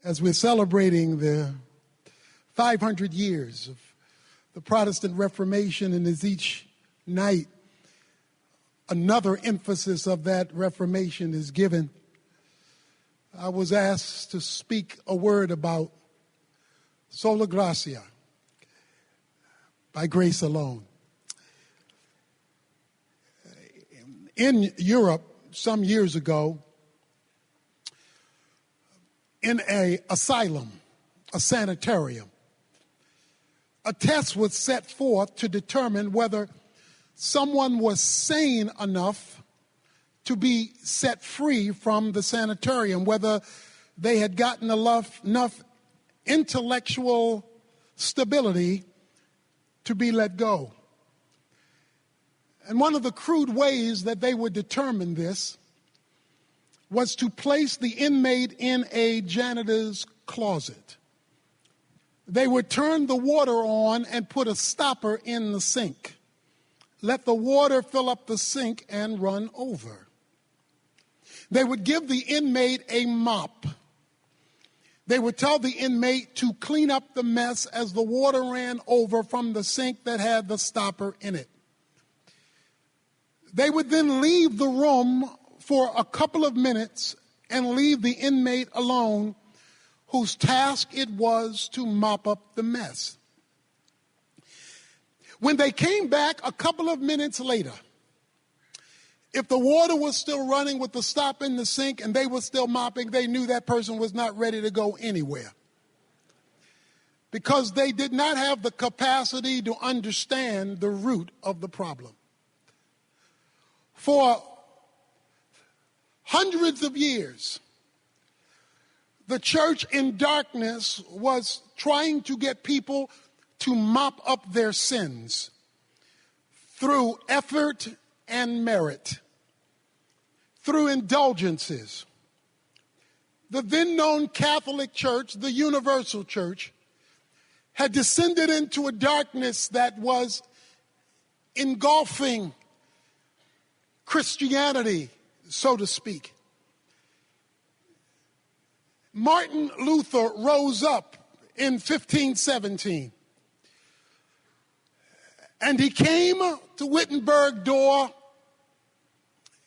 as we're celebrating the 500 years of the Protestant Reformation, and as each night another emphasis of that Reformation is given, I was asked to speak a word about sola gratia, by grace alone. In Europe, some years ago, in an asylum, a sanitarium, a test was set forth to determine whether someone was sane enough to be set free from the sanitarium, whether they had gotten enough intellectual stability to be let go. And one of the crude ways that they would determine this was to place the inmate in a janitor's closet. They would turn the water on and put a stopper in the sink. Let the water fill up the sink and run over. They would give the inmate a mop. They would tell the inmate to clean up the mess as the water ran over from the sink that had the stopper in it. They would then leave the room for a couple of minutes and leave the inmate alone, whose task it was to mop up the mess. When they came back a couple of minutes later, if the water was still running with the stop in the sink and they were still mopping, they knew that person was not ready to go anywhere, because they did not have the capacity to understand the root of the problem. For hundreds of years, the church in darkness was trying to get people to mop up their sins through effort and merit, through indulgences. The then known Catholic Church, the Universal Church, had descended into a darkness that was engulfing Christianity, so to speak. Martin Luther rose up in 1517, and he came to Wittenberg door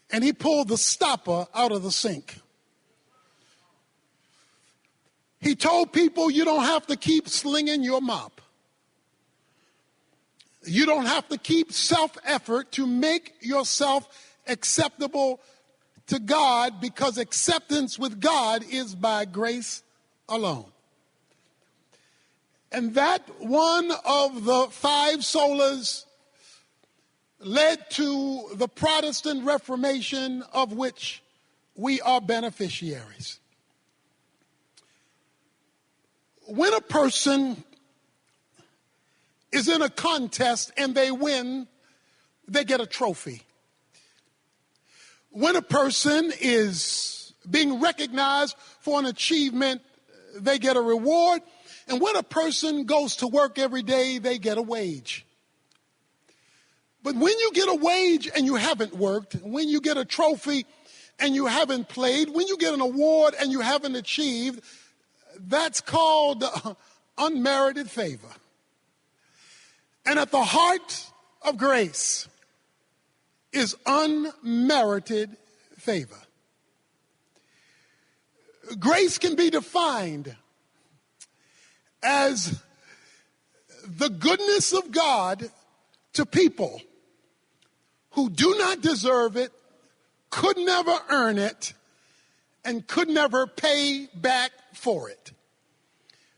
and he pulled the stopper out of the sink. He told people, you don't have to keep slinging your mop. You don't have to keep self-effort to make yourself acceptable to God, because acceptance with God is by grace alone. And that one of the five solas led to the Protestant Reformation, of which we are beneficiaries. When a person is in a contest and they win, they get a trophy. When a person is being recognized for an achievement, they get a reward. And when a person goes to work every day, they get a wage. But when you get a wage and you haven't worked, when you get a trophy and you haven't played, when you get an award and you haven't achieved, that's called unmerited favor. And at the heart of grace is unmerited favor. Grace can be defined as the goodness of God to people who do not deserve it, could never earn it, and could never pay back for it.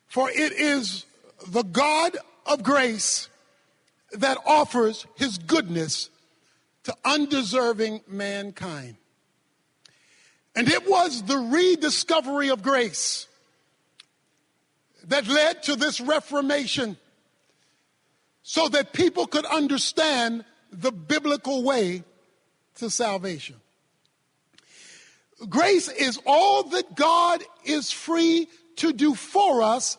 For it is the God of grace that offers his goodness to undeserving mankind. And it was the rediscovery of grace that led to this Reformation, so that people could understand the biblical way to salvation. Grace is all that God is free to do for us,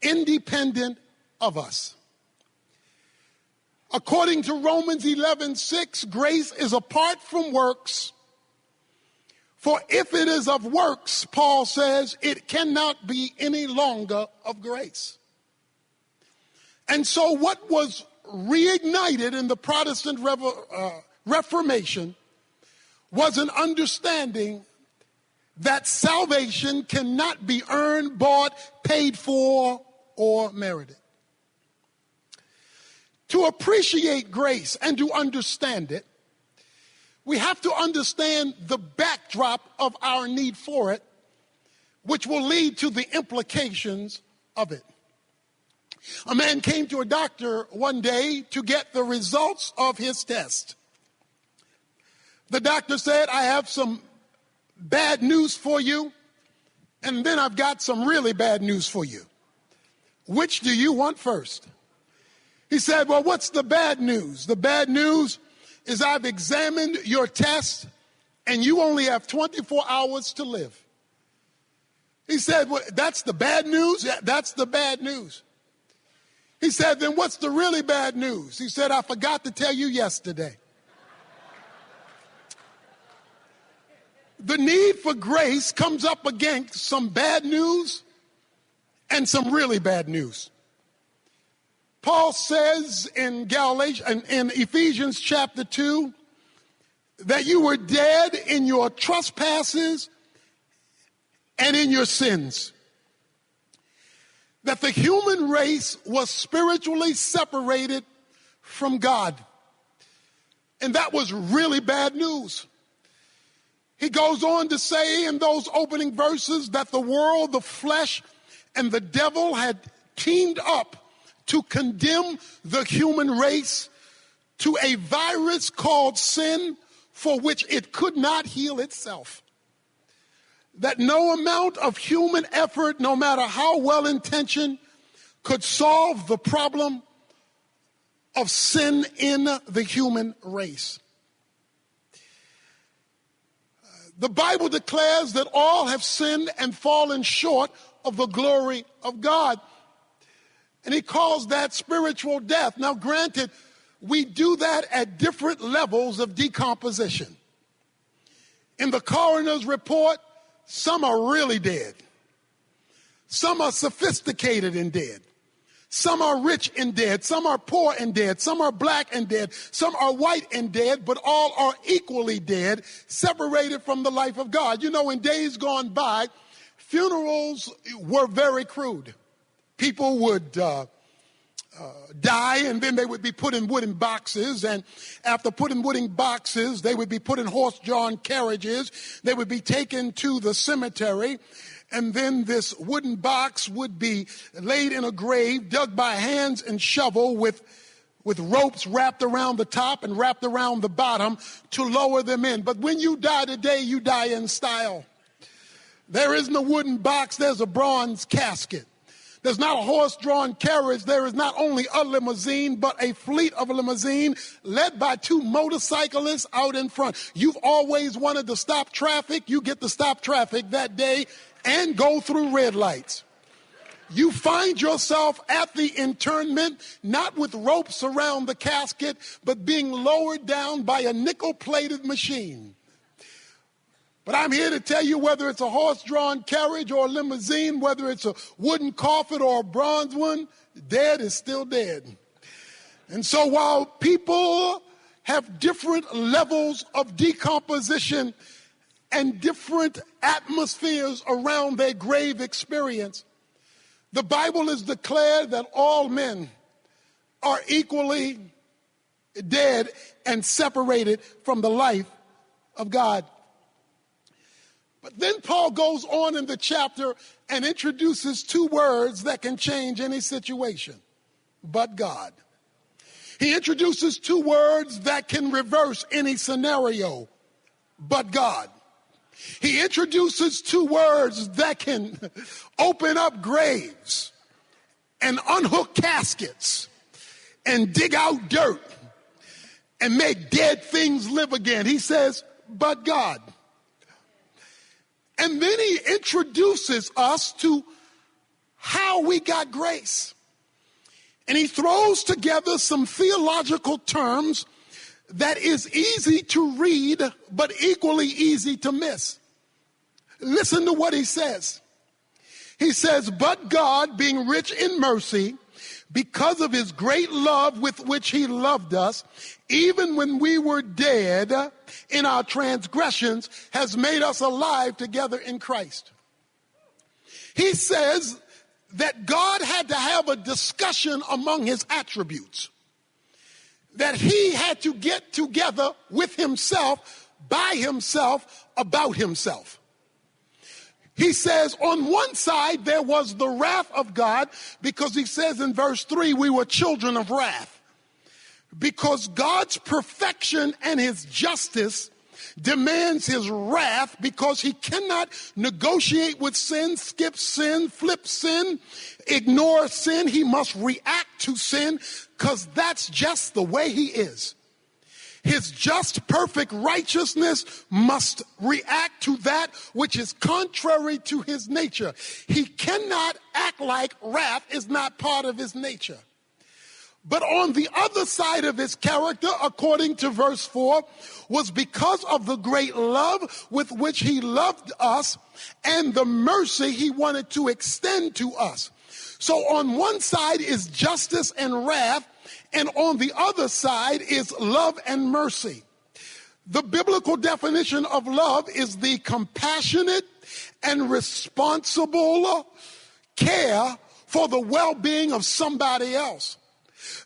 independent of us. According to Romans 11:6, grace is apart from works, For if it is of works, Paul says, it cannot be any longer of grace. And so what was reignited in the Protestant Reformation was an understanding that salvation cannot be earned, bought, paid for, or merited. To appreciate grace and to understand it, we have to understand the backdrop of our need for it, which will lead to the implications of it. A man came to a doctor one day to get the results of his test. The doctor said, I have some bad news for you, and then I've got some really bad news for you. Which do you want first? He said, well, what's the bad news? The bad news is I've examined your test, and you only have 24 hours to live. He said, well, that's the bad news? Yeah, that's the bad news. He said, then what's the really bad news? He said, I forgot to tell you yesterday. The need for grace comes up against some bad news and some really bad news. Paul says in Ephesians chapter 2 that you were dead in your trespasses and in your sins. That the human race was spiritually separated from God. And that was really bad news. He goes on to say in those opening verses that the world, the flesh, and the devil had teamed up to condemn the human race to a virus called sin for which it could not heal itself. That no amount of human effort, no matter how well-intentioned, could solve the problem of sin in the human race. The Bible declares that all have sinned and fallen short of the glory of God. And he calls that spiritual death. Now, granted, we do that at different levels of decomposition. In the coroner's report, some are really dead. Some are sophisticated and dead. Some are rich and dead. Some are poor and dead. Some are black and dead. Some are white and dead, but all are equally dead, separated from the life of God. You know, in days gone by, funerals were very crude. People would die, and then they would be put in wooden boxes. And after put in wooden boxes, they would be put in horse-drawn carriages. They would be taken to the cemetery. And then this wooden box would be laid in a grave, dug by hands and shovel with ropes wrapped around the top and wrapped around the bottom to lower them in. But when you die today, you die in style. There isn't a wooden box, there's a bronze casket. There's not a horse-drawn carriage. There is not only a limousine, but a fleet of a limousine led by two motorcyclists out in front. You've always wanted to stop traffic. You get to stop traffic that day and go through red lights. You find yourself at the interment, not with ropes around the casket, but being lowered down by a nickel-plated machine. But I'm here to tell you, whether it's a horse-drawn carriage or a limousine, whether it's a wooden coffin or a bronze one, dead is still dead. And so while people have different levels of decomposition and different atmospheres around their grave experience, the Bible has declared that all men are equally dead and separated from the life of God. But then Paul goes on in the chapter and introduces two words that can change any situation. But God. He introduces two words that can reverse any scenario. But God. He introduces two words that can open up graves and unhook caskets and dig out dirt and make dead things live again. He says, but God. And then he introduces us to how we got grace. And he throws together some theological terms that is easy to read, but equally easy to miss. Listen to what he says. He says, but God, being rich in mercy, because of his great love with which he loved us, even when we were dead in our transgressions, has made us alive together in Christ. He says that God had to have a discussion among his attributes, that he had to get together with himself, by himself, about himself. He says on one side there was the wrath of God, because he says in verse 3, we were children of wrath. Because God's perfection and his justice demands his wrath, because he cannot negotiate with sin, skip sin, flip sin, ignore sin. He must react to sin, because that's just the way he is. His just, perfect righteousness must react to that which is contrary to his nature. He cannot act like wrath is not part of his nature. But on the other side of his character, according to verse 4, was because of the great love with which he loved us and the mercy he wanted to extend to us. So on one side is justice and wrath, and on the other side is love and mercy. The biblical definition of love is the compassionate and responsible care for the well-being of somebody else.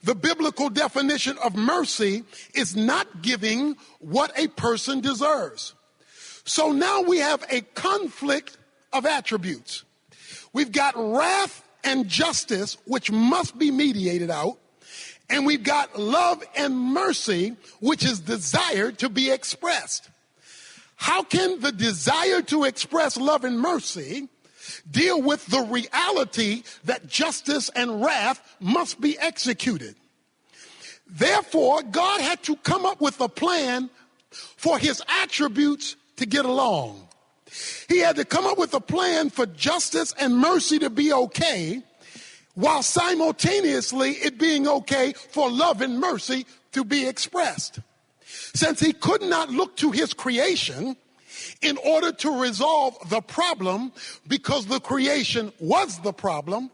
The biblical definition of mercy is not giving what a person deserves. So now we have a conflict of attributes. We've got wrath and justice, which must be mediated out. And we've got love and mercy, which is desired to be expressed. How can the desire to express love and mercy deal with the reality that justice and wrath must be executed? Therefore, God had to come up with a plan for his attributes to get along. He had to come up with a plan for justice and mercy to be okay, while simultaneously it being okay for love and mercy to be expressed. Since he could not look to his creation in order to resolve the problem, because the creation was the problem,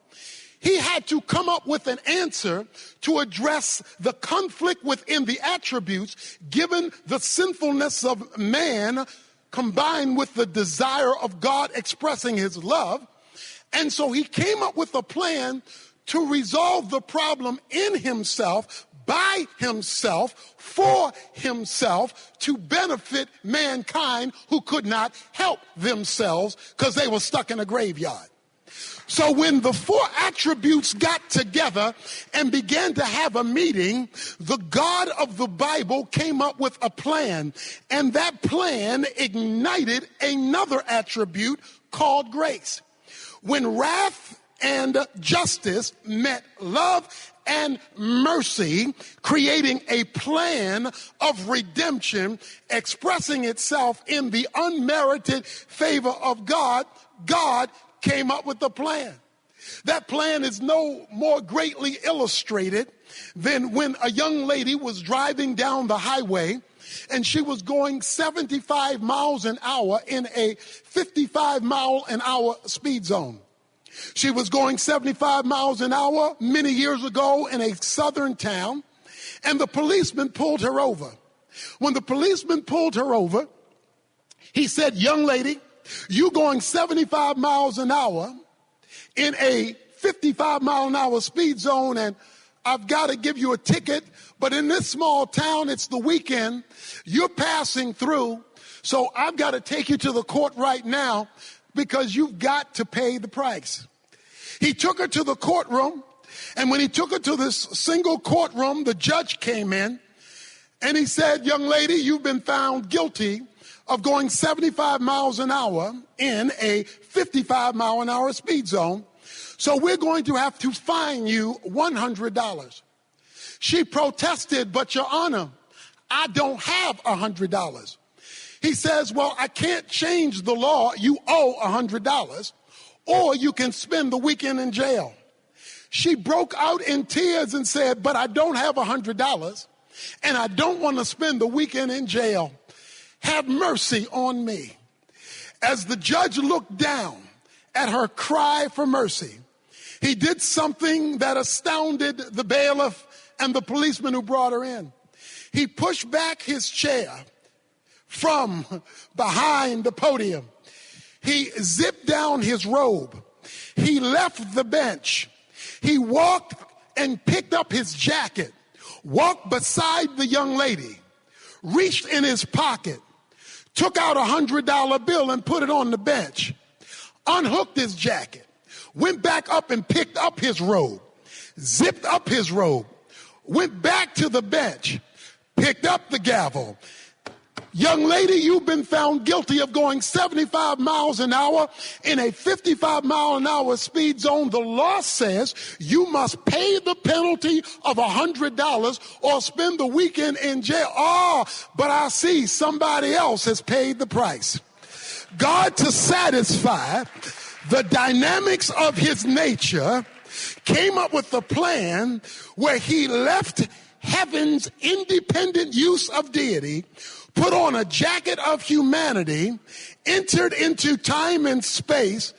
he had to come up with an answer to address the conflict within the attributes, given the sinfulness of man combined with the desire of God expressing his love. And so he came up with a plan to resolve the problem in himself, by himself, for himself, to benefit mankind who could not help themselves because they were stuck in a graveyard. So when the four attributes got together and began to have a meeting, the God of the Bible came up with a plan, and that plan ignited another attribute called grace. When wrath and justice met love and mercy, creating a plan of redemption, expressing itself in the unmerited favor of God, God came up with the plan. That plan is no more greatly illustrated than when a young lady was driving down the highway and she was going 75 miles an hour in a 55 mile an hour speed zone. She was going 75 miles an hour many years ago in a southern town, and the policeman pulled her over. When the policeman pulled her over, he said, "Young lady, you going 75 miles an hour in a 55 mile an hour speed zone, and I've got to give you a ticket, but in this small town, it's the weekend, you're passing through, so I've got to take you to the court right now because you've got to pay the price." He took her to the courtroom, and when he took her to this single courtroom, the judge came in, and he said, "Young lady, you've been found guilty of going 75 miles an hour in a 55 mile an hour speed zone, so we're going to have to fine you $100. She protested, "But Your Honor, I don't have $100. He says, "Well, I can't change the law. You owe $100, or you can spend the weekend in jail." She broke out in tears and said, "But I don't have $100, and I don't want to spend the weekend in jail. Have mercy on me." As the judge looked down at her cry for mercy, he did something that astounded the bailiff and the policeman who brought her in. He pushed back his chair from behind the podium. He zipped down his robe. He left the bench. He walked and picked up his jacket, walked beside the young lady, reached in his pocket, took out $100 bill and put it on the bench, unhooked his jacket, went back up and picked up his robe, zipped up his robe, went back to the bench, picked up the gavel. Young lady, you've been found guilty of going 75 miles an hour in a 55 mile an hour speed zone. The law says you must pay the penalty of $100 or spend the weekend in jail. Oh, but I see somebody else has paid the price. God, to satisfy the dynamics of his nature, came up with a plan where he left heaven's independent use of deity, put on a jacket of humanity, entered into time and space,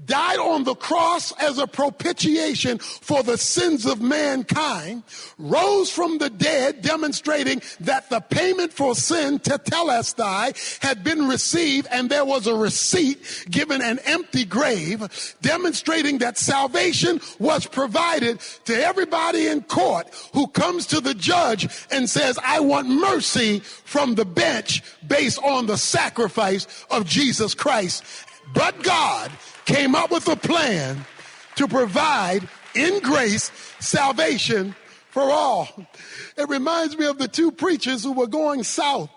died on the cross as a propitiation for the sins of mankind, rose from the dead, demonstrating that the payment for sin, tetelestai, had been received, and there was a receipt given an empty grave, demonstrating that salvation was provided to everybody in court who comes to the judge and says, I want mercy from the bench based on the sacrifice of Jesus Christ. But God came up with a plan to provide in grace salvation for all. It reminds me of the two preachers who were going south,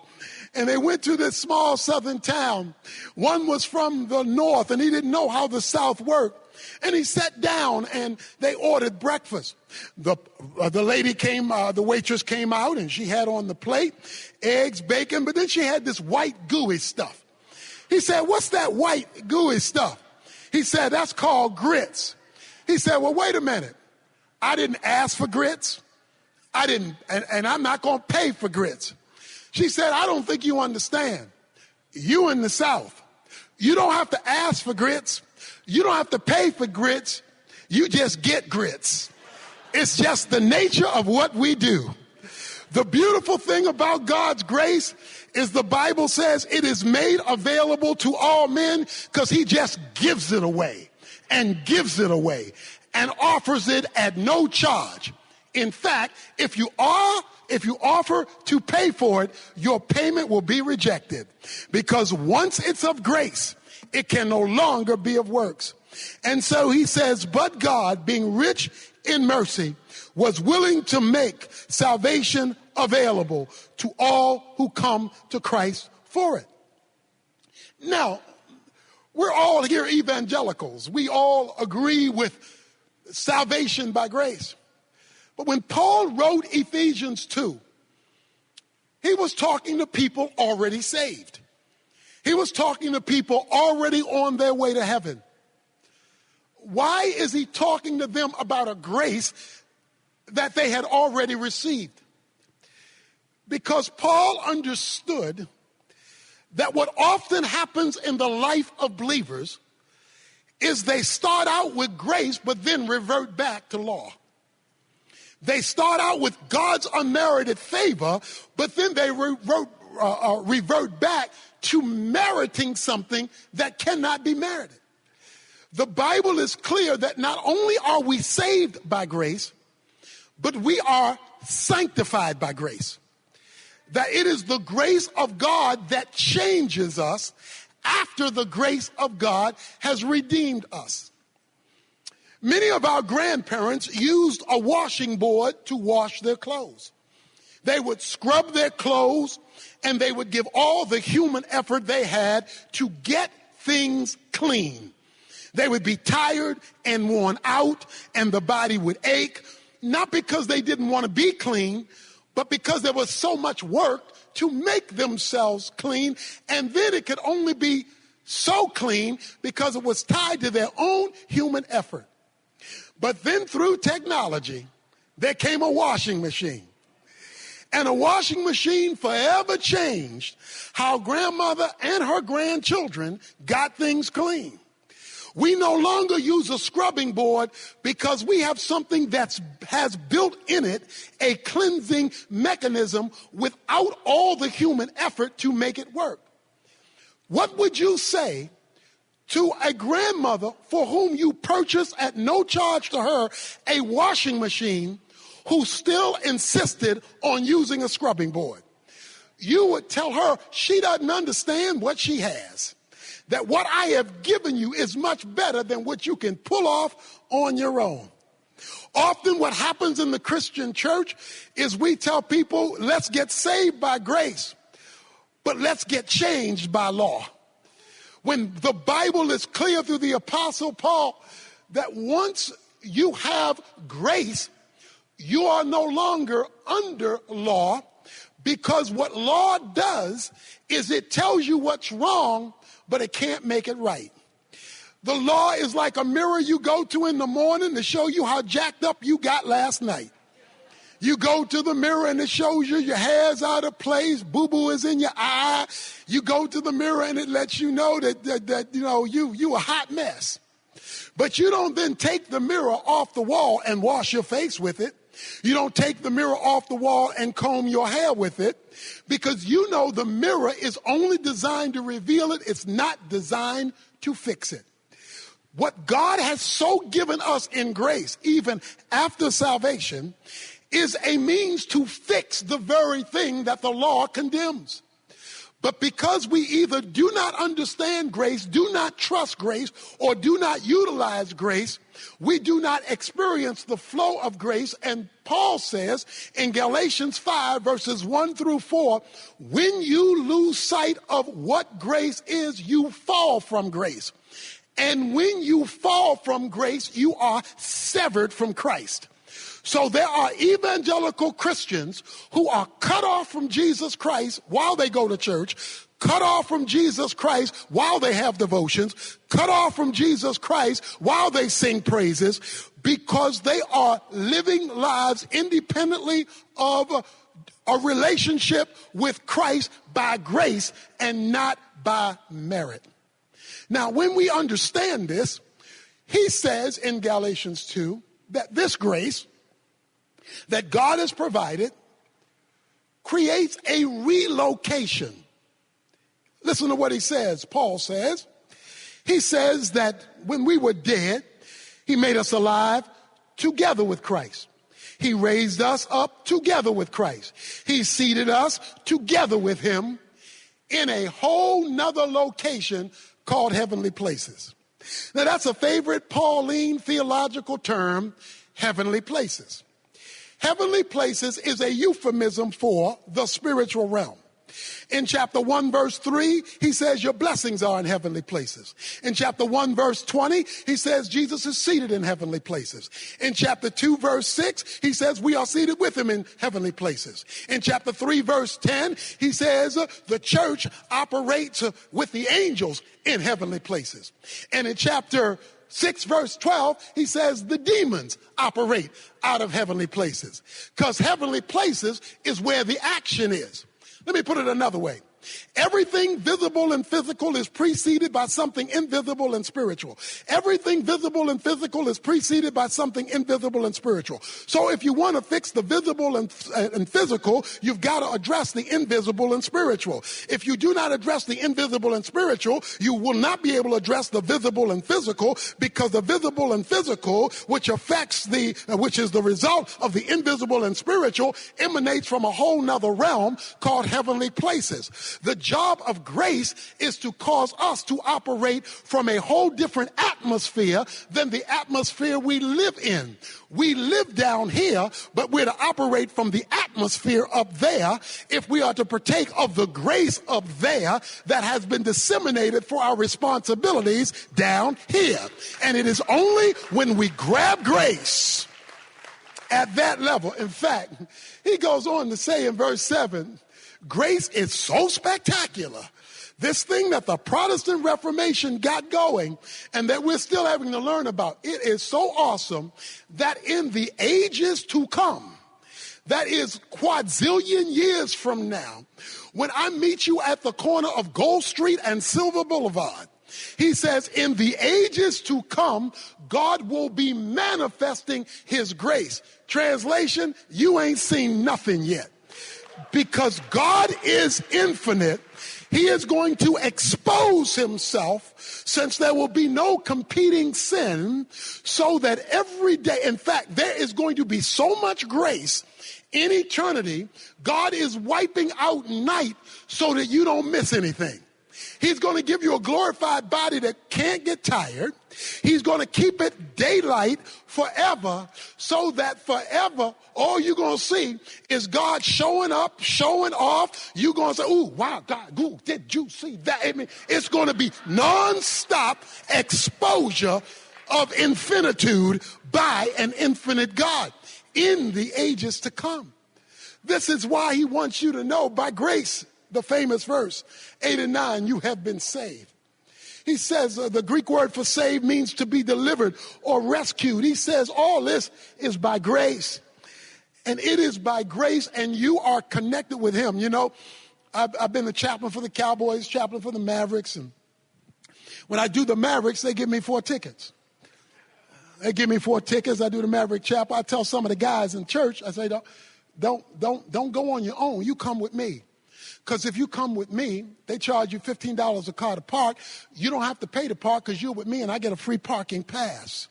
and they went to this small southern town. One was from the north, and he didn't know how the south worked. And he sat down and they ordered breakfast. The lady came, the waitress came out, and she had on the plate eggs, bacon, but then she had this white gooey stuff. He said, what's that white gooey stuff? He said, that's called grits. He said, well, wait a minute. I didn't ask for grits. And I'm not going to pay for grits. She said, I don't think you understand. You in the South, you don't have to ask for grits. You don't have to pay for grits. You just get grits. It's just the nature of what we do. The beautiful thing about God's grace is the Bible says it is made available to all men because he just gives it away and gives it away and offers it at no charge. In fact, if you offer to pay for it, your payment will be rejected, because once it's of grace, it can no longer be of works. And so he says, but God, being rich in mercy, was willing to make salvation available to all who come to Christ for it. Now, we're all here evangelicals. We all agree with salvation by grace. But when Paul wrote Ephesians 2, he was talking to people already saved. He was talking to people already on their way to heaven. Why is he talking to them about a grace that they had already received? Because Paul understood that what often happens in the life of believers is they start out with grace but then revert back to law. They start out with God's unmerited favor, but then they revert back to meriting something that cannot be merited. The Bible is clear that not only are we saved by grace, but we are sanctified by grace. That it is the grace of God that changes us after the grace of God has redeemed us. Many of our grandparents used a washing board to wash their clothes. They would scrub their clothes, and they would give all the human effort they had to get things clean. They would be tired and worn out, and the body would ache, not because they didn't want to be clean, but because there was so much work to make themselves clean, and then it could only be so clean because it was tied to their own human effort. But then through technology, there came a washing machine. And a washing machine forever changed how grandmother and her grandchildren got things clean. We no longer use a scrubbing board because we have something that has built in it a cleansing mechanism without all the human effort to make it work. What would you say to a grandmother for whom you purchased at no charge to her a washing machine who still insisted on using a scrubbing board? You would tell her she doesn't understand what she has. That what I have given you is much better than what you can pull off on your own. Often what happens in the Christian church is we tell people, let's get saved by grace, but let's get changed by law. When the Bible is clear through the Apostle Paul that once you have grace, you are no longer under law, because what law does is it tells you what's wrong, but it can't make it right. The law is like a mirror you go to in the morning to show you how jacked up you got last night. You go to the mirror and it shows you your hair's out of place, boo-boo is in your eye. You go to the mirror and it lets you know that you a hot mess. But you don't then take the mirror off the wall and wash your face with it. You don't take the mirror off the wall and comb your hair with it, because you know the mirror is only designed to reveal it. It's not designed to fix it. What God has so given us in grace, even after salvation, is a means to fix the very thing that the law condemns. But because we either do not understand grace, do not trust grace, or do not utilize grace, we do not experience the flow of grace. And Paul says in Galatians 5, verses 1 through 4, when you lose sight of what grace is, you fall from grace. And when you fall from grace, you are severed from Christ. So there are evangelical Christians who are cut off from Jesus Christ while they go to church, cut off from Jesus Christ while they have devotions, cut off from Jesus Christ while they sing praises, because they are living lives independently of a relationship with Christ by grace and not by merit. Now, when we understand this, he says in Galatians 2 that this grace that God has provided creates a relocation. Listen to what he says. Paul says, he says that when we were dead, he made us alive together with Christ. He raised us up together with Christ. He seated us together with him in a whole nother location called heavenly places. Now that's a favorite Pauline theological term, heavenly places. Heavenly places is a euphemism for the spiritual realm. In chapter 1, verse 3, he says your blessings are in heavenly places. In chapter 1, verse 20, he says Jesus is seated in heavenly places. In chapter 2, verse 6, he says we are seated with him in heavenly places. In chapter 3, verse 10, he says the church operates with the angels in heavenly places. And in chapter 6, verse 12, he says the demons operate out of heavenly places, because heavenly places is where the action is. Let me put it another way. Everything visible and physical is preceded by something invisible and spiritual. Everything visible and physical is preceded by something invisible and spiritual. So if you want to fix the visible and physical, you've got to address the invisible and spiritual. If you do not address the invisible and spiritual, you will not be able to address the visible and physical, because the visible and physical, which is the result of the invisible and spiritual, emanates from a whole nother realm called heavenly places. The job of grace is to cause us to operate from a whole different atmosphere than the atmosphere we live in. We live down here, but we're to operate from the atmosphere up there if we are to partake of the grace up there that has been disseminated for our responsibilities down here. And it is only when we grab grace at that level. In fact, he goes on to say in verse 7, grace is so spectacular, this thing that the Protestant Reformation got going and that we're still having to learn about, it is so awesome that in the ages to come, that is quadrillion years from now, when I meet you at the corner of Gold Street and Silver Boulevard, he says, in the ages to come, God will be manifesting his grace. Translation, you ain't seen nothing yet. Because God is infinite, he is going to expose himself, since there will be no competing sin, so that every day, in fact, there is going to be so much grace in eternity, God is wiping out night so that you don't miss anything. He's going to give you a glorified body that can't get tired. He's going to keep it daylight forever, so that forever all you're going to see is God showing up, showing off. You're going to say, ooh, wow, God, ooh, did you see that? I mean, it's going to be nonstop exposure of infinitude by an infinite God in the ages to come. This is why he wants you to know, by grace, the famous verse 8 and 9, you have been saved. He says the Greek word for saved means to be delivered or rescued. He says all this is by grace. And it is by grace, and you are connected with him. You know, I've been the chaplain for the Cowboys, chaplain for the Mavericks. And when I do the Mavericks, they give me 4 tickets. They give me 4 tickets. I do the Maverick chapel. I tell some of the guys in church, I say, don't go on your own. You come with me. Because if you come with me, they charge you $15 a car to park. You don't have to pay to park because you're with me, and I get a free parking pass.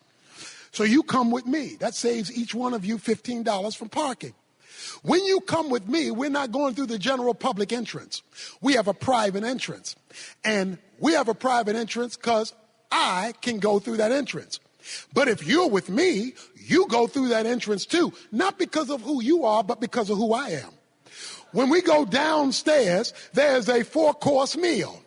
So you come with me. That saves each one of you $15 from parking. When you come with me, we're not going through the general public entrance. We have a private entrance. And we have a private entrance because I can go through that entrance. But if you're with me, you go through that entrance too. Not because of who you are, but because of who I am. When we go downstairs, there's a 4-course meal.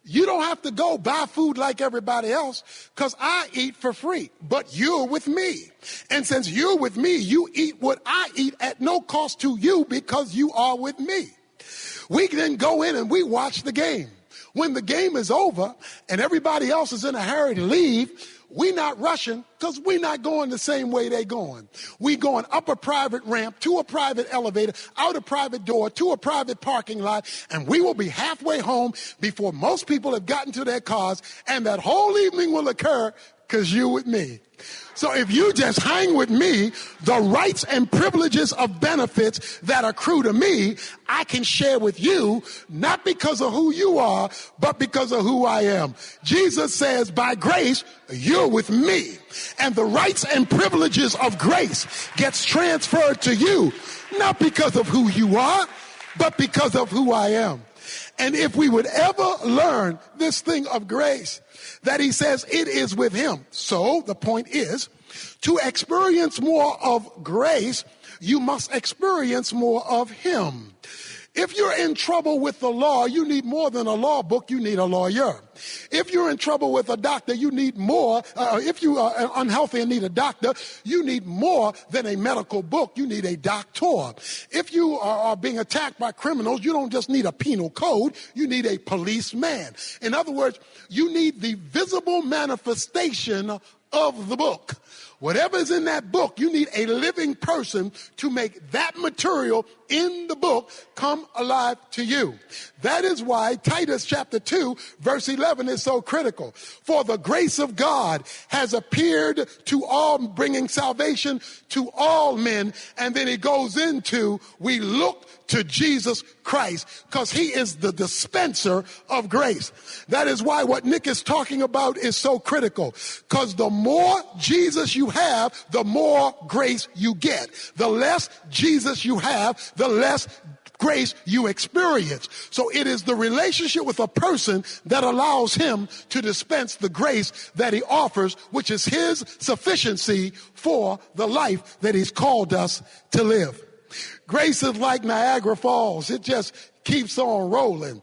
You don't have to go buy food like everybody else because I eat for free, but you're with me. And since you're with me, you eat what I eat at no cost to you because you are with me. We then go in and we watch the game. When the game is over and everybody else is in a hurry to leave, we're not rushing because we're not going the same way they're going. We're going up a private ramp, to a private elevator, out a private door, to a private parking lot, and we will be halfway home before most people have gotten to their cars, and that whole evening will occur because you're with me. So if you just hang with me, the rights and privileges of benefits that accrue to me, I can share with you, not because of who you are, but because of who I am. Jesus says, by grace, you're with me. And the rights and privileges of grace gets transferred to you, not because of who you are, but because of who I am. And if we would ever learn this thing of grace, that he says it is with him. So the point is, to experience more of grace, you must experience more of him. If you're in trouble with the law, you need more than a law book, you need a lawyer. If you're in trouble with a doctor, you need more. If you are unhealthy and need a doctor, you need more than a medical book, you need a doctor. If you are being attacked by criminals, you don't just need a penal code, you need a policeman. In other words, you need the visible manifestation of the book. Whatever's in that book, you need a living person to make that material in the book come alive to you. That is why Titus chapter 2, verse 11 is so critical. For the grace of God has appeared to all, bringing salvation to all men. And then he goes into, we look to Jesus Christ because he is the dispenser of grace. That is why what Nick is talking about is so critical, because the more Jesus you have, the more grace you get. The less Jesus you have, the less grace you experience. So it is the relationship with a person that allows him to dispense the grace that he offers, which is his sufficiency for the life that he's called us to live. Grace is like Niagara Falls. It just keeps on rolling.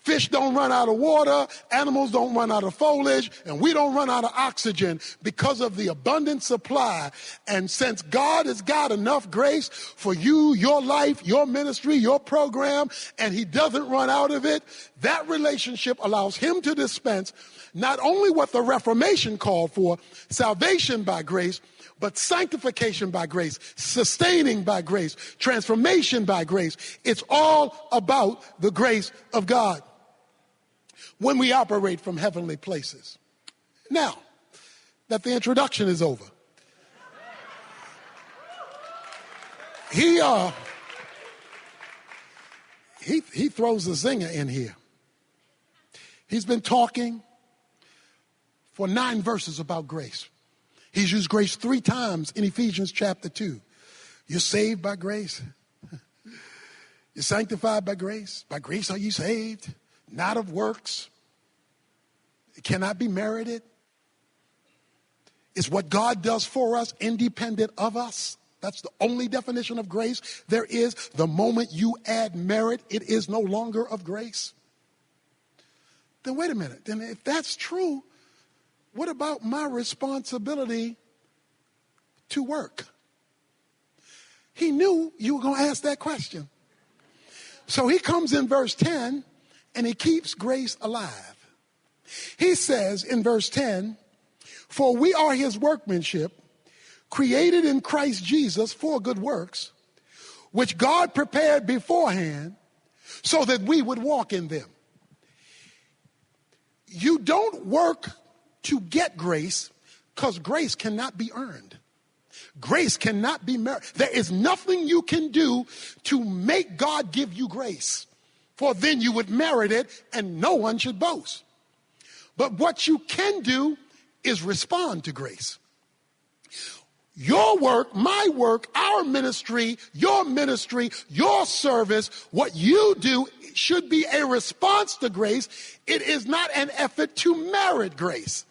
Fish don't run out of water, animals don't run out of foliage, and we don't run out of oxygen because of the abundant supply. And since God has got enough grace for you, your life, your ministry, your program, and he doesn't run out of it, that relationship allows him to dispense not only what the Reformation called for, salvation by grace, But sanctification by grace, sustaining by grace, transformation by grace, it's all about the grace of God when we operate from heavenly places. Now that the introduction is over, he throws a zinger in here. He's been talking for 9 verses about grace. He's used grace 3 times in Ephesians chapter 2. You're saved by grace. You're sanctified by grace. By grace are you saved, not of works. It cannot be merited. It's what God does for us, independent of us. That's the only definition of grace there is. The moment you add merit, it is no longer of grace. Then wait a minute. Then if that's true, what about my responsibility to work? He knew you were going to ask that question. So he comes in verse 10 and he keeps grace alive. He says in verse 10, for we are his workmanship, created in Christ Jesus for good works, which God prepared beforehand so that we would walk in them. You don't work to get grace because grace cannot be earned. Grace cannot be merited. There is nothing you can do to make God give you grace, for then you would merit it and no one should boast. But what you can do is respond to grace. Your work, my work, our ministry, your service, what you do should be a response to grace. It is not an effort to merit grace.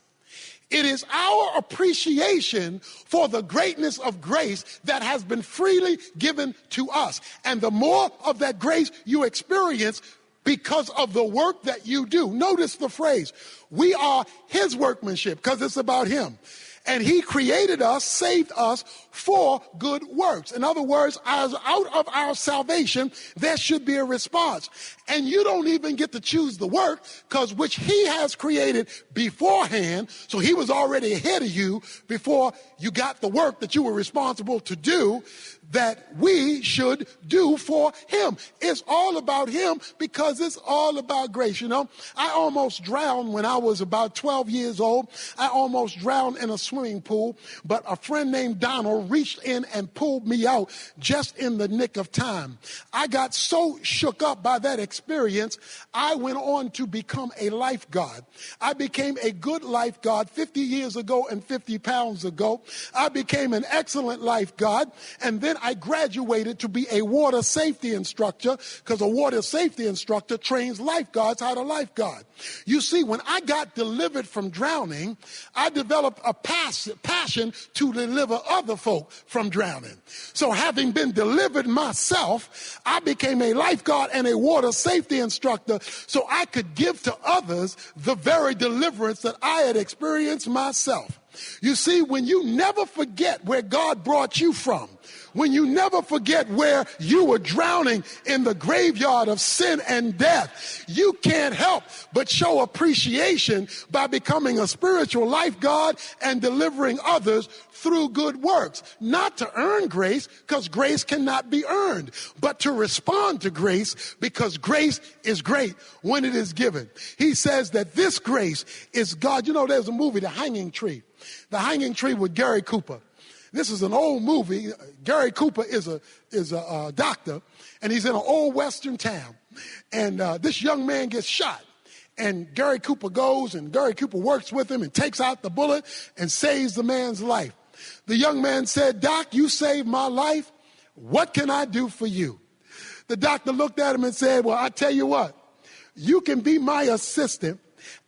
It is our appreciation for the greatness of grace that has been freely given to us. And the more of that grace you experience because of the work that you do. Notice the phrase, we are his workmanship, because it's about him. And he created us, saved us for good works. In other words, as out of our salvation, there should be a response. And you don't even get to choose the work, because which he has created beforehand. So he was already ahead of you before you got the work that you were responsible to do, that we should do for him. It's all about him because it's all about grace. You know, I almost drowned when I was about 12 years old. I almost drowned in a swimming pool, but a friend named Donald reached in and pulled me out just in the nick of time. I got so shook up by that experience, I went on to become a lifeguard. I became a good lifeguard 50 years ago and 50 pounds ago. I became an excellent lifeguard, and then I graduated to be a water safety instructor, because a water safety instructor trains lifeguards how to lifeguard. You see, when I got delivered from drowning, I developed a passion to deliver other folk from drowning. So having been delivered myself, I became a lifeguard and a water safety instructor so I could give to others the very deliverance that I had experienced myself. You see, when you never forget where God brought you from, when you never forget where you were drowning in the graveyard of sin and death, you can't help but show appreciation by becoming a spiritual lifeguard and delivering others through good works. Not to earn grace, because grace cannot be earned, but to respond to grace, because grace is great when it is given. He says that this grace is God. You know, there's a movie, The Hanging Tree. The Hanging Tree with Gary Cooper. This is an old movie. Gary Cooper is a doctor, and he's in an old western town. And this young man gets shot. And Gary Cooper goes, and Gary Cooper works with him and takes out the bullet and saves the man's life. The young man said, "Doc, you saved my life. What can I do for you?" The doctor looked at him and said, "Well, I tell you what, you can be my assistant,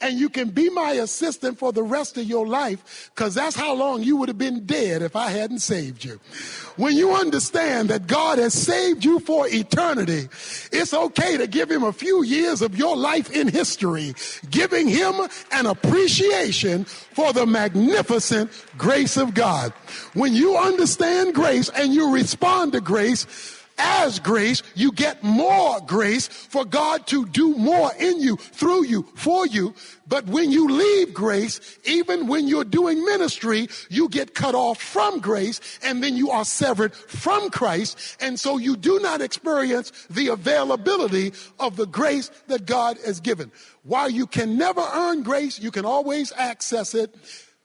and you can be my assistant for the rest of your life, because that's how long you would have been dead if I hadn't saved you." When you understand that God has saved you for eternity, it's okay to give him a few years of your life in history, giving him an appreciation for the magnificent grace of God. When you understand grace and you respond to grace, as grace, you get more grace for God to do more in you, through you, for you. But when you leave grace, even when you're doing ministry, you get cut off from grace, and then you are severed from Christ. And so you do not experience the availability of the grace that God has given. While you can never earn grace, you can always access it.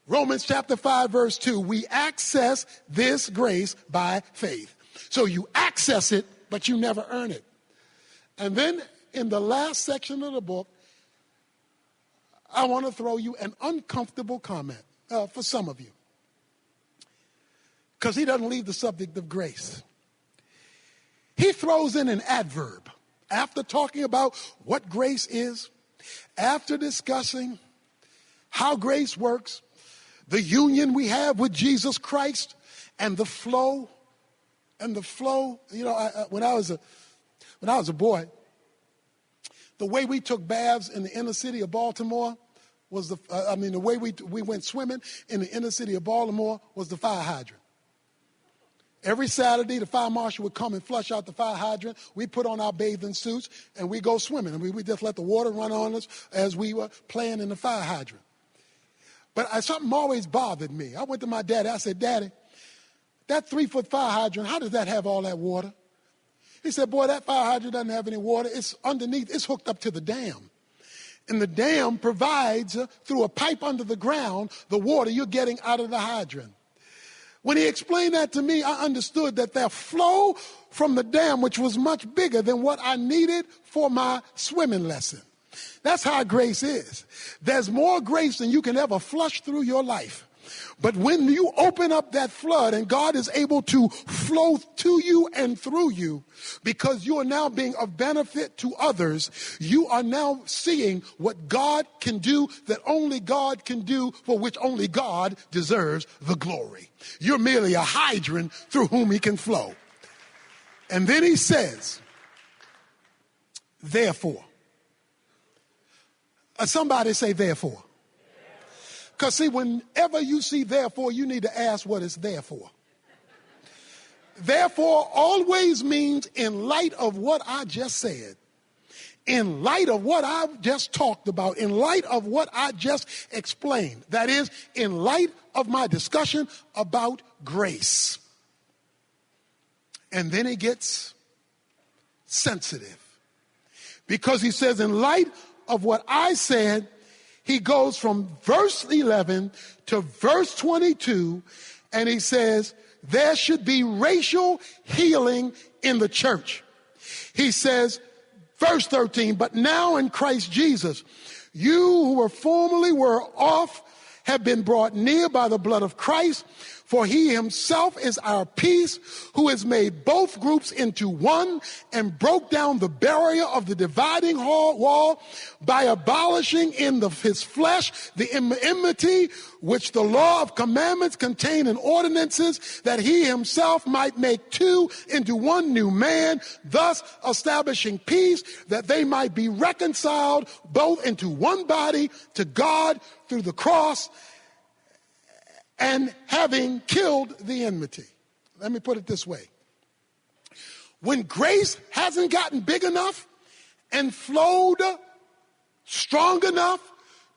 Romans chapter 5, verse 2, we access this grace by faith. So you access it, but you never earn it. And then in the last section of the book, I want to throw you an uncomfortable comment for some of you, because he doesn't leave the subject of grace. He throws in an adverb after talking about what grace is, after discussing how grace works, the union we have with Jesus Christ, and the flow. You know, when I was a boy, the way we took baths in the inner city of Baltimore was the way we went swimming in the inner city of Baltimore was the fire hydrant. Every Saturday, the fire marshal would come and flush out the fire hydrant. We put on our bathing suits and we go swimming. And we just let the water run on us as we were playing in the fire hydrant. But something always bothered me. I went to my daddy. I said, Daddy, that 3-foot fire hydrant, how does that have all that water? He said, boy, that fire hydrant doesn't have any water. It's underneath. It's hooked up to the dam. And the dam provides, through a pipe under the ground, the water you're getting out of the hydrant. When he explained that to me, I understood that their flow from the dam, which was much bigger than what I needed for my swimming lesson. That's how grace is. There's more grace than you can ever flush through your life. But when you open up that flood and God is able to flow to you and through you, because you are now being of benefit to others, you are now seeing what God can do that only God can do, for which only God deserves the glory. You're merely a hydrant through whom he can flow. And then he says, therefore. Somebody say therefore. Because see, whenever you see therefore, you need to ask what it's there for. Therefore always means in light of what I just said, in light of what I've just talked about, in light of what I just explained. That is, in light of my discussion about grace. And then he gets sensitive. Because he says, in light of what I said, he goes from verse 11 to verse 22, and he says, there should be racial healing in the church. He says, verse 13, but now in Christ Jesus, you who were formerly off have been brought near by the blood of Christ. For he himself is our peace, who has made both groups into one and broke down the barrier of the dividing wall by abolishing in his flesh the enmity which the law of commandments contained in ordinances, that he himself might make two into one new man, thus establishing peace, that they might be reconciled both into one body to God through the cross, and having killed the enmity. Let me put it this way. When grace hasn't gotten big enough and flowed strong enough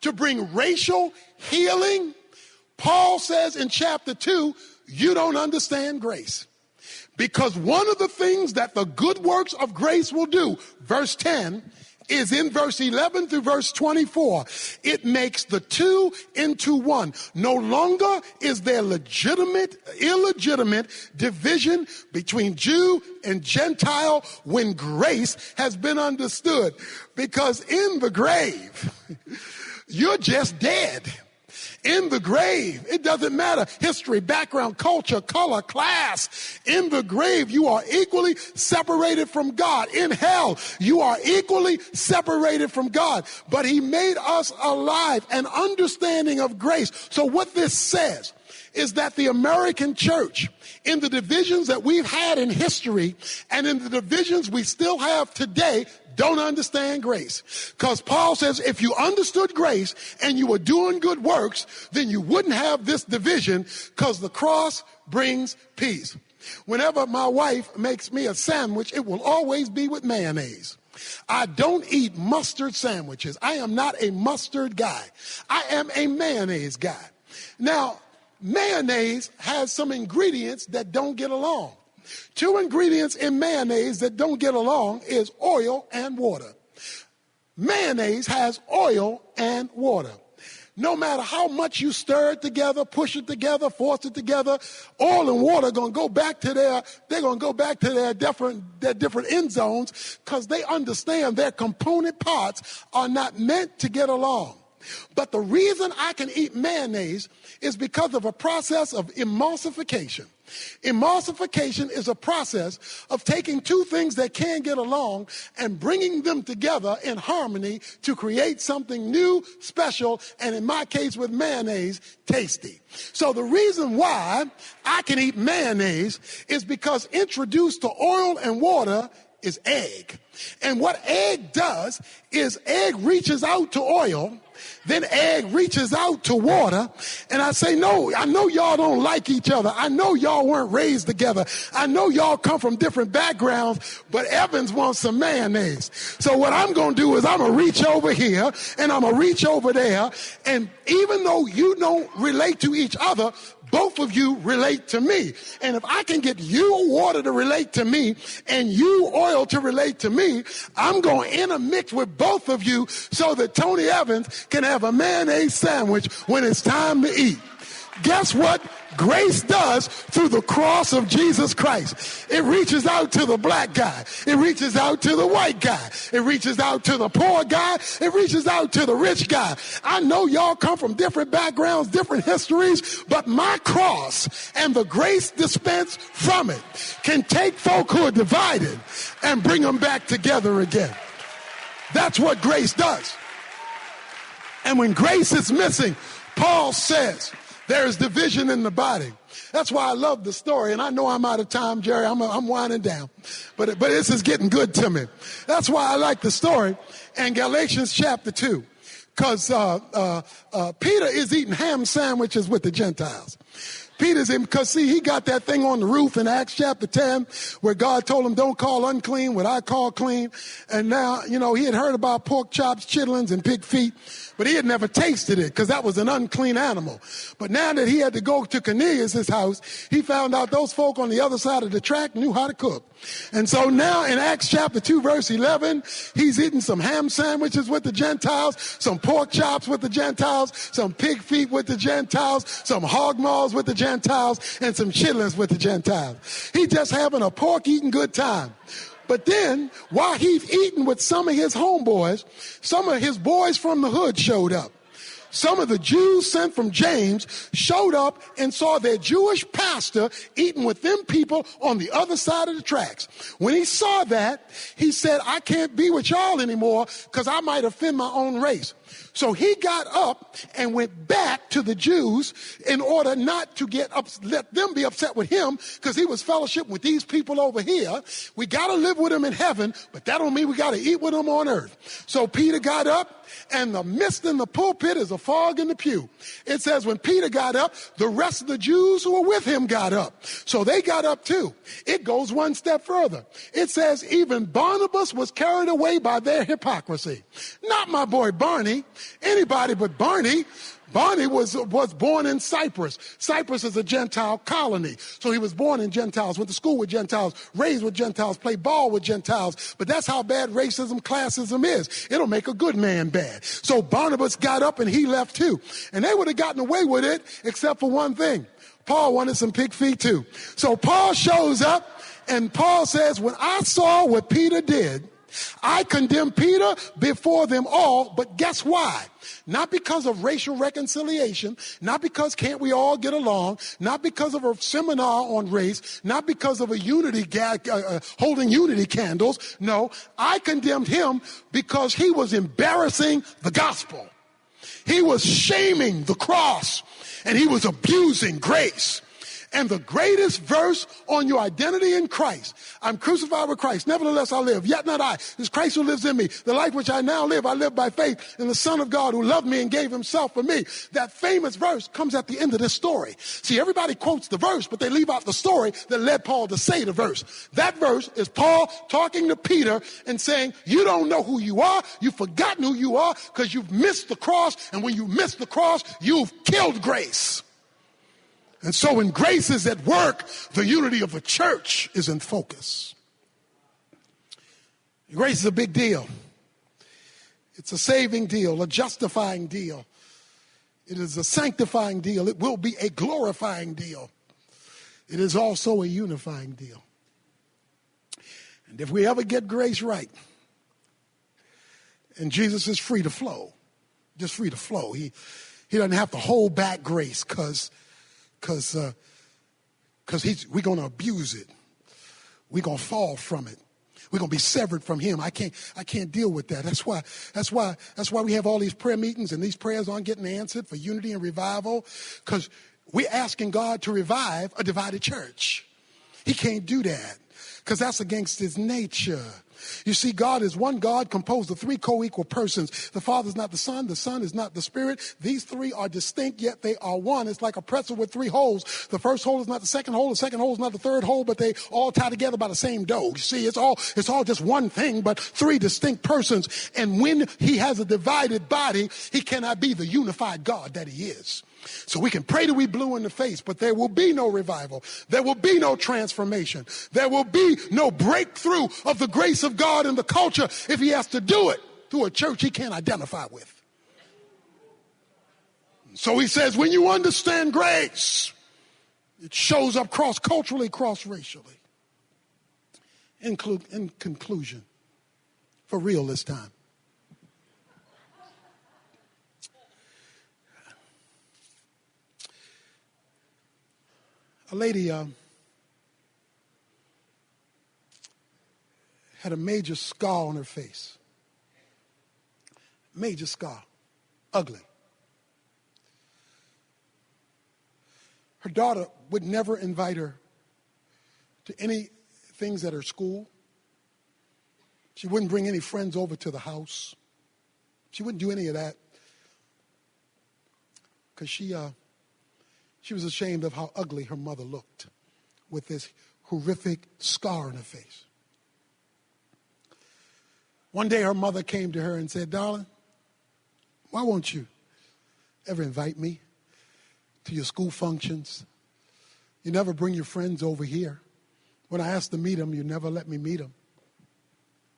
to bring racial healing, Paul says in chapter 2, you don't understand grace. Because one of the things that the good works of grace will do, verse 10, is in verse 11 through verse 24. It makes the two into one. No longer is there illegitimate division between Jew and Gentile when grace has been understood. Because in the grave, you're just dead. In the grave, it doesn't matter history, background, culture, color, class. In the grave, you are equally separated from God. In hell, you are equally separated from God. But he made us alive, an understanding of grace. So what this says is that the American church, in the divisions that we've had in history and in the divisions we still have today, don't understand grace. Because Paul says if you understood grace and you were doing good works, then you wouldn't have this division, because the cross brings peace. Whenever my wife makes me a sandwich, it will always be with mayonnaise. I don't eat mustard sandwiches. I am not a mustard guy. I am a mayonnaise guy. Now, mayonnaise has some ingredients that don't get along. 2 ingredients in mayonnaise that don't get along is oil and water. Mayonnaise has oil and water. No matter how much you stir it together, push it together, force it together, oil and water are going to go back to their different end zones, because they understand their component parts are not meant to get along. But the reason I can eat mayonnaise is because of a process of emulsification. Emulsification is a process of taking 2 things that can get along and bringing them together in harmony to create something new, special, and in my case with mayonnaise, tasty. So the reason why I can eat mayonnaise is because introduced to oil and water is egg. And what egg does is egg reaches out to oil, then egg reaches out to water, and I say, no, I know y'all don't like each other. I know y'all weren't raised together. I know y'all come from different backgrounds, but Evans wants some mayonnaise. So what I'm going to do is I'm going to reach over here, and I'm going to reach over there, and even though you don't relate to each other, both of you relate to me. And if I can get you water to relate to me and you oil to relate to me, I'm going to intermix with both of you so that Tony Evans can have a mayonnaise sandwich when it's time to eat. Guess what grace does through the cross of Jesus Christ? It reaches out to the black guy. It reaches out to the white guy. It reaches out to the poor guy. It reaches out to the rich guy. I know y'all come from different backgrounds, different histories, but my cross and the grace dispensed from it can take folk who are divided and bring them back together again. That's what grace does. And when grace is missing, Paul says, there's division in the body. That's why I love the story. And I know I'm out of time, Jerry. I'm winding down. But this is getting good to me. That's why I like the story in Galatians chapter 2. Because Peter is eating ham sandwiches with the Gentiles. Peter's in, because see, he got that thing on the roof in Acts chapter 10 where God told him, don't call unclean what I call clean. And now, he had heard about pork chops, chitlins, and pig feet, but he had never tasted it because that was an unclean animal. But now that he had to go to Cornelius' house, he found out those folk on the other side of the track knew how to cook. And so now in Acts chapter 2, verse 11, he's eating some ham sandwiches with the Gentiles, some pork chops with the Gentiles, some pig feet with the Gentiles, some hog maws with the Gentiles, and some chitlins with the Gentiles. He's just having a pork-eating good time. But then, while he's eating with some of his homeboys, some of his boys from the hood showed up. Some of the Jews sent from James showed up and saw their Jewish pastor eating with them people on the other side of the tracks. When he saw that, he said, I can't be with y'all anymore because I might offend my own race. So he got up and went back to the Jews in order not to let them be upset with him, because he was fellowship with these people over here. We got to live with them in heaven, but that don't mean we got to eat with them on earth. So Peter got up, and the mist in the pulpit is a fog in the pew. It says when Peter got up, the rest of the Jews who were with him got up. So they got up too. It goes one step further. It says even Barnabas was carried away by their hypocrisy. Not my boy Barney. Anybody but Barney. Barney was born in Cyprus. Cyprus is a Gentile colony. So he was born in Gentiles, went to school with Gentiles, raised with Gentiles, played ball with Gentiles. But that's how bad racism, classism is. It'll make a good man bad. So Barnabas got up and he left too. And they would have gotten away with it except for one thing. Paul wanted some pig feet too. So Paul shows up and Paul says, when I saw what Peter did, I condemned Peter before them all, but guess why? Not because of racial reconciliation, not because can't we all get along, not because of a seminar on race, not because of a holding unity candles. No, I condemned him because he was embarrassing the gospel. He was shaming the cross, and he was abusing grace. And the greatest verse on your identity in Christ, I'm crucified with Christ, nevertheless I live, yet not I. It is Christ who lives in me. The life which I now live, I live by faith in the Son of God who loved me and gave himself for me. That famous verse comes at the end of this story. See, everybody quotes the verse, but they leave out the story that led Paul to say the verse. That verse is Paul talking to Peter and saying, you don't know who you are. You've forgotten who you are because you've missed the cross. And when you miss the cross, you've killed grace. And so when grace is at work, the unity of the church is in focus. Grace is a big deal. It's a saving deal, a justifying deal. It is a sanctifying deal. It will be a glorifying deal. It is also a unifying deal. And if we ever get grace right, and Jesus is free to flow, just free to flow. He doesn't have to hold back grace because we're going to abuse it. We're going to fall from it. We're going to be severed from him. I can't deal with that. That's why we have all these prayer meetings and these prayers aren't getting answered for unity and revival, because we're asking God to revive a divided church. He can't do that because that's against his nature. You see, God is one God composed of three co-equal persons. The Father is not the Son is not the Spirit. These three are distinct, yet they are one. It's like a pretzel with three holes. The first hole is not the second hole is not the third hole, but they all tie together by the same dough. You see, it's all just one thing, but three distinct persons. And when he has a divided body, he cannot be the unified God that he is. So we can pray till we blue in the face, but there will be no revival. There will be no transformation. There will be no breakthrough of the grace of God in the culture if he has to do it through a church he can't identify with. So he says, when you understand grace, it shows up cross-culturally, cross-racially. In conclusion, for real this time, a lady had a major scar on her face. Major scar. Ugly. Her daughter would never invite her to any things at her school. She wouldn't bring any friends over to the house. She wouldn't do any of that because she was ashamed of how ugly her mother looked with this horrific scar on her face. One day her mother came to her and said, darling, why won't you ever invite me to your school functions? You never bring your friends over here. When I ask to meet them, you never let me meet them.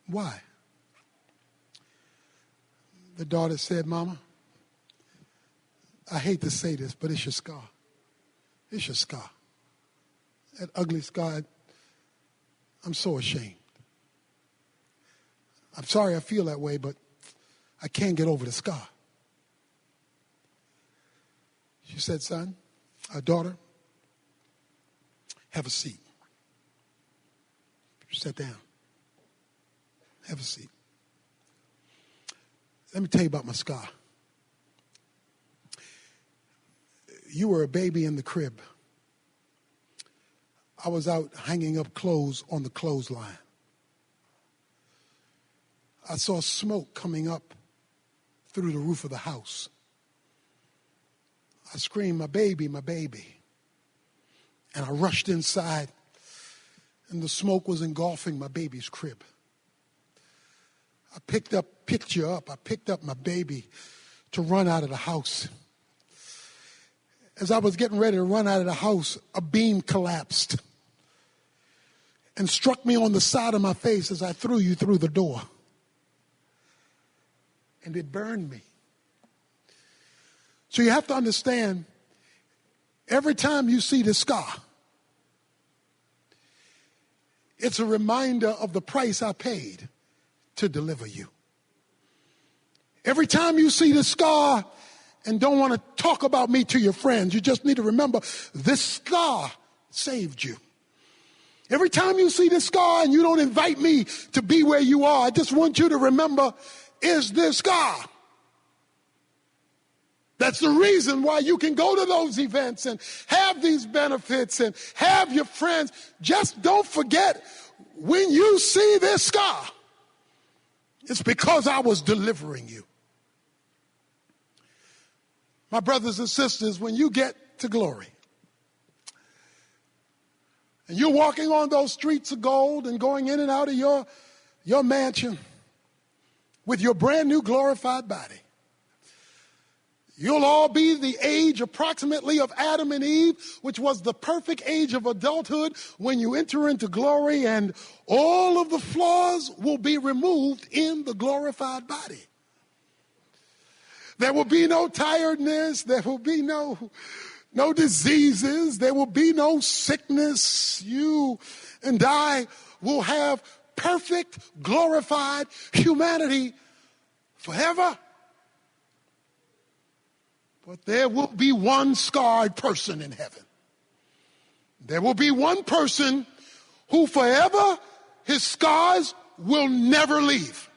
Why? The daughter said, Mama, I hate to say this, but it's your scar. It's your scar. That ugly scar, I'm so ashamed. I'm sorry I feel that way, but I can't get over the scar. She said, son, our daughter, have a seat. Sit down. Have a seat. Let me tell you about my scar. You were a baby in the crib. I was out hanging up clothes on the clothesline. I saw smoke coming up through the roof of the house. I screamed, my baby, my baby. And I rushed inside, and the smoke was engulfing my baby's crib. I picked up my baby to run out of the house. As I was getting ready to run out of the house, a beam collapsed and struck me on the side of my face as I threw you through the door. And it burned me. So you have to understand, every time you see this scar, it's a reminder of the price I paid to deliver you. Every time you see this scar and don't want to talk about me to your friends, you just need to remember this scar saved you. Every time you see this scar and you don't invite me to be where you are, I just want you to remember, is this scar? That's the reason why you can go to those events and have these benefits and have your friends. Just don't forget, when you see this scar, it's because I was delivering you. My brothers and sisters, when you get to glory, and you're walking on those streets of gold and going in and out of your mansion with your brand new glorified body, you'll all be the age approximately of Adam and Eve, which was the perfect age of adulthood when you enter into glory, and all of the flaws will be removed in the glorified body. There will be no tiredness. There will be no diseases. There will be no sickness. You and I will have perfect, glorified humanity forever. But there will be one scarred person in heaven. There will be one person who forever his scars will never leave.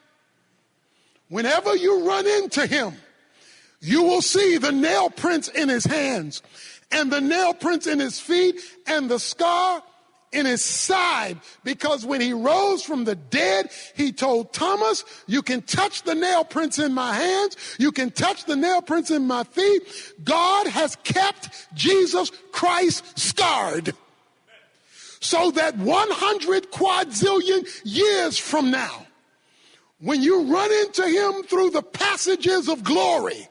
Whenever you run into him, you will see the nail prints in his hands and the nail prints in his feet and the scar in his side, because when he rose from the dead, he told Thomas, you can touch the nail prints in my hands, you can touch the nail prints in my feet. God has kept Jesus Christ scarred, so that 100 quadrillion years from now, when you run into him through the passages of glory,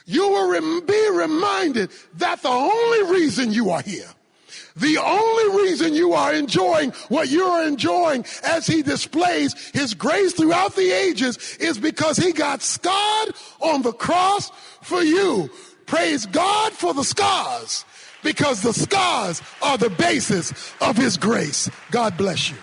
you will be reminded that the only reason you are here, the only reason you are enjoying what you're enjoying as he displays his grace throughout the ages, is because he got scarred on the cross for you. Praise God for the scars, because the scars are the basis of his grace. God bless you.